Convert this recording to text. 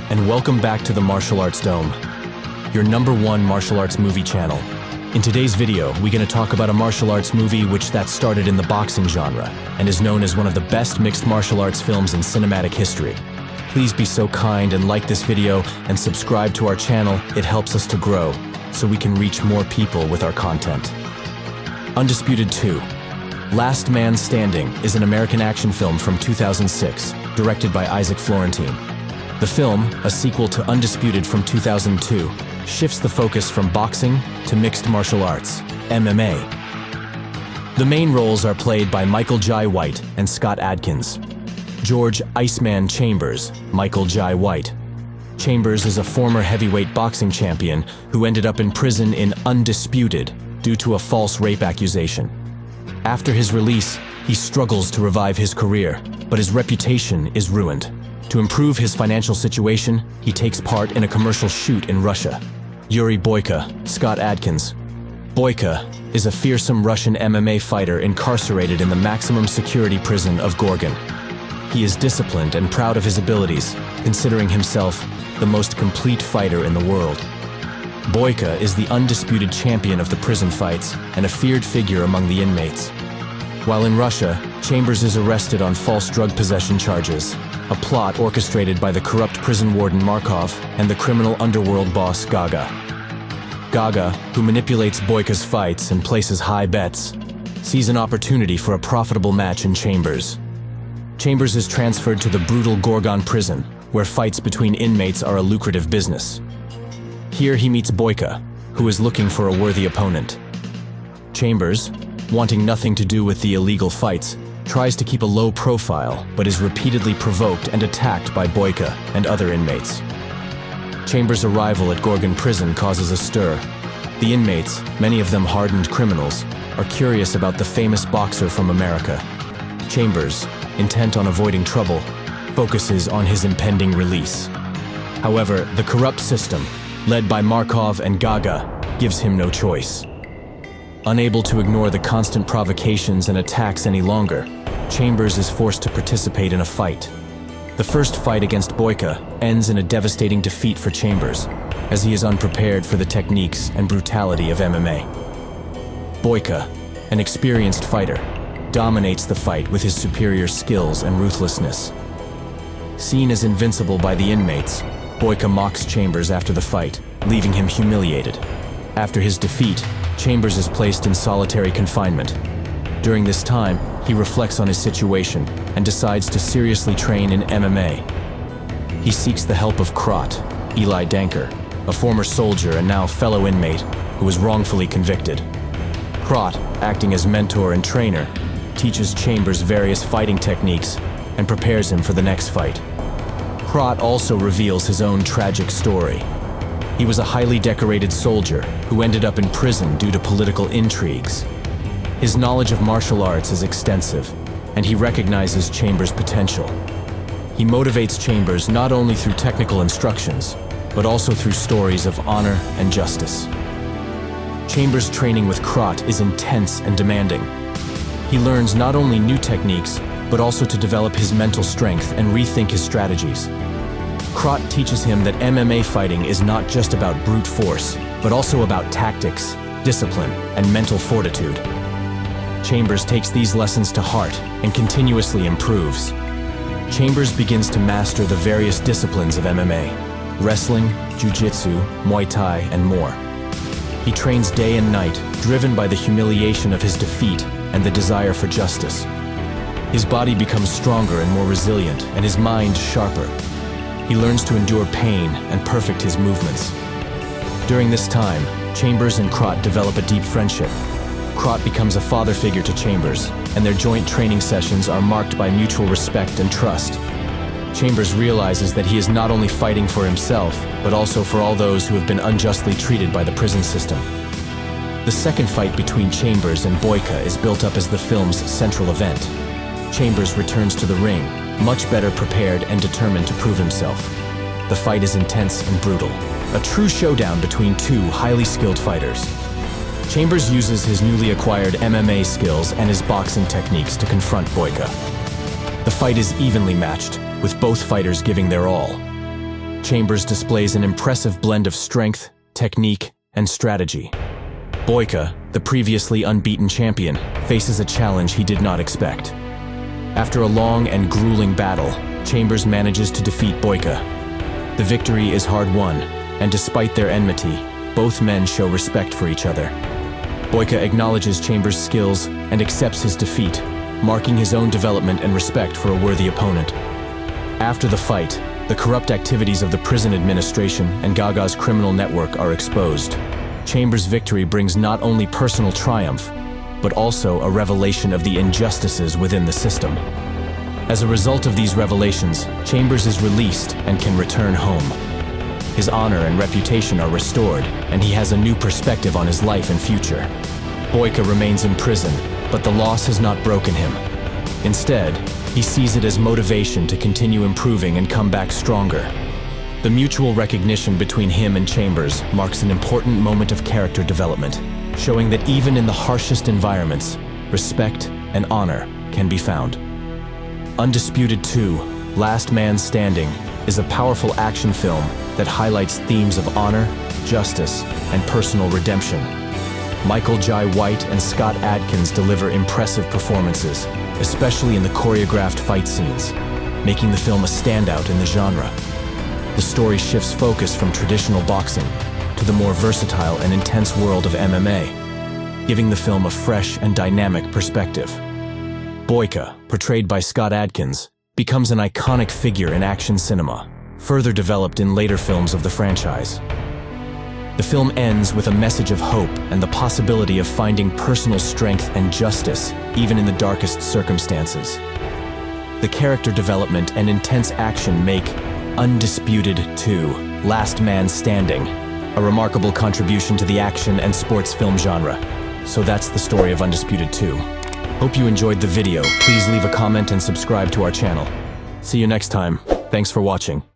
and welcome back to the Martial Arts Dome, your #1 martial arts movie channel. In today's video, we're going to talk about a martial arts movie that started in the boxing genre and is known as one of the best mixed martial arts films in cinematic history. Please be so kind and like this video and subscribe to our channel. It helps us to grow so we can reach more people with our content. Undisputed 2. Last Man Standing is an American action film from 2006, directed by Isaac Florentine. The film, a sequel to Undisputed from 2002, shifts the focus from boxing to mixed martial arts, MMA. The main roles are played by Michael Jai White and Scott Adkins. George Iceman Chambers, Michael Jai White. Chambers is a former heavyweight boxing champion who ended up in prison in Undisputed due to a false rape accusation. After his release, he struggles to revive his career, but his reputation is ruined. To improve his financial situation, he takes part in a commercial shoot in Russia. Yuri Boyka, Scott Adkins. Boyka is a fearsome Russian MMA fighter incarcerated in the maximum security prison of Gorgon. He is disciplined and proud of his abilities, considering himself the most complete fighter in the world. Boyka is the undisputed champion of the prison fights and a feared figure among the inmates. While in Russia, Chambers is arrested on false drug possession charges, a plot orchestrated by the corrupt prison warden Markov and the criminal underworld boss Gaga. Gaga, who manipulates Boyka's fights and places high bets, sees an opportunity for a profitable match in Chambers. Chambers is transferred to the brutal Gorgon prison, where fights between inmates are a lucrative business. Here he meets Boyka, who is looking for a worthy opponent. Chambers, wanting nothing to do with the illegal fights, tries to keep a low profile but is repeatedly provoked and attacked by Boyka and other inmates. Chambers' arrival at Gorgon prison causes a stir. The inmates, many of them hardened criminals, are curious about the famous boxer from America. Chambers, intent on avoiding trouble, focuses on his impending release. However, the corrupt system, led by Markov and Gaga, gives him no choice. Unable to ignore the constant provocations and attacks any longer, Chambers is forced to participate in a fight. The first fight against Boyka ends in a devastating defeat for Chambers, as he is unprepared for the techniques and brutality of MMA. Boyka, an experienced fighter, dominates the fight with his superior skills and ruthlessness. Seen as invincible by the inmates, Boyka mocks Chambers after the fight, leaving him humiliated. After his defeat, Chambers is placed in solitary confinement. During this time, he reflects on his situation and decides to seriously train in MMA. He seeks the help of Krot, Eli Danker, a former soldier and now fellow inmate who was wrongfully convicted. Krot, acting as mentor and trainer, teaches Chambers various fighting techniques and prepares him for the next fight. Krot also reveals his own tragic story. He was a highly decorated soldier who ended up in prison due to political intrigues. His knowledge of martial arts is extensive, and he recognizes Chambers' potential. He motivates Chambers not only through technical instructions, but also through stories of honor and justice. Chambers' training with Krot is intense and demanding. He learns not only new techniques, but also to develop his mental strength and rethink his strategies. Krot teaches him that MMA fighting is not just about brute force, but also about tactics, discipline, and mental fortitude. Chambers takes these lessons to heart and continuously improves. Chambers begins to master the various disciplines of MMA: wrestling, jiu-jitsu, Muay Thai, and more. He trains day and night, driven by the humiliation of his defeat and the desire for justice. His body becomes stronger and more resilient, and his mind sharper. He learns to endure pain and perfect his movements. During this time, Chambers and Krot develop a deep friendship. Krot becomes a father figure to Chambers, and their joint training sessions are marked by mutual respect and trust. Chambers realizes that he is not only fighting for himself, but also for all those who have been unjustly treated by the prison system. The second fight between Chambers and Boyka is built up as the film's central event. Chambers returns to the ring, much better prepared and determined to prove himself. The fight is intense and brutal, a true showdown between two highly skilled fighters. Chambers uses his newly acquired MMA skills and his boxing techniques to confront Boyka. The fight is evenly matched, with both fighters giving their all. Chambers displays an impressive blend of strength, technique, and strategy. Boyka, the previously unbeaten champion, faces a challenge he did not expect. After a long and grueling battle, Chambers manages to defeat Boyka. The victory is hard-won, and despite their enmity, both men show respect for each other. Boyka acknowledges Chambers' skills and accepts his defeat, marking his own development and respect for a worthy opponent. After the fight, the corrupt activities of the prison administration and Gaga's criminal network are exposed. Chambers' victory brings not only personal triumph, but also a revelation of the injustices within the system. As a result of these revelations, Chambers is released and can return home. His honor and reputation are restored, and he has a new perspective on his life and future. Boyka remains in prison, but the loss has not broken him. Instead, he sees it as motivation to continue improving and come back stronger. The mutual recognition between him and Chambers marks an important moment of character development, showing that even in the harshest environments, respect and honor can be found. Undisputed 2, Last Man Standing, is a powerful action film that highlights themes of honor, justice, and personal redemption. Michael Jai White and Scott Adkins deliver impressive performances, especially in the choreographed fight scenes, making the film a standout in the genre. The story shifts focus from traditional boxing to the more versatile and intense world of MMA, giving the film a fresh and dynamic perspective. Boyka, portrayed by Scott Adkins, becomes an iconic figure in action cinema, further developed in later films of the franchise. The film ends with a message of hope and the possibility of finding personal strength and justice, even in the darkest circumstances. The character development and intense action make Undisputed 2, Last Man Standing, a remarkable contribution to the action and sports film genre. So that's the story of Undisputed 2. Hope you enjoyed the video. Please leave a comment and subscribe to our channel. See you next time. Thanks for watching.